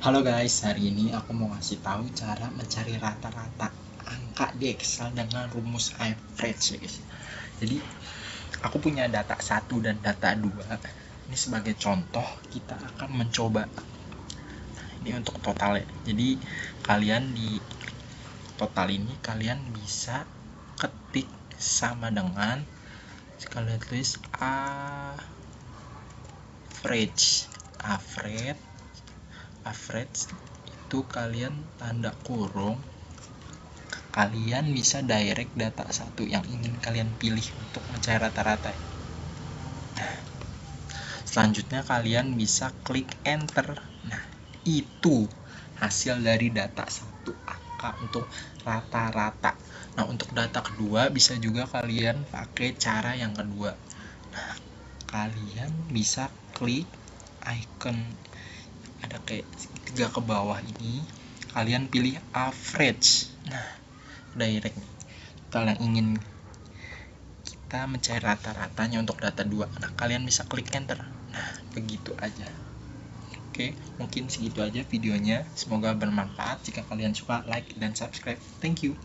Halo guys, hari ini aku mau ngasih tahu cara mencari rata-rata angka di Excel dengan rumus average ya guys. Jadi aku punya data 1 dan data 2. Ini sebagai contoh kita akan mencoba. Ini untuk total ya. Jadi kalian di total ini kalian bisa ketik sama dengan kalian tulis average itu kalian tanda kurung, kalian bisa direct data satu yang ingin kalian pilih untuk mencari rata-rata. Nah, selanjutnya kalian bisa klik enter. Nah, itu hasil dari data satu angka untuk rata-rata. Nah, untuk data kedua bisa juga kalian pakai cara yang kedua. Nah, kalian bisa klik icon ada kayak tiga ke bawah ini, kalian pilih average. Nah, direct nih, kalian ingin kita mencari rata-ratanya untuk data 2. Nah, kalian bisa klik enter. Nah, begitu aja. Oke, mungkin segitu aja videonya. Semoga bermanfaat. Jika kalian suka, like dan subscribe. Thank you.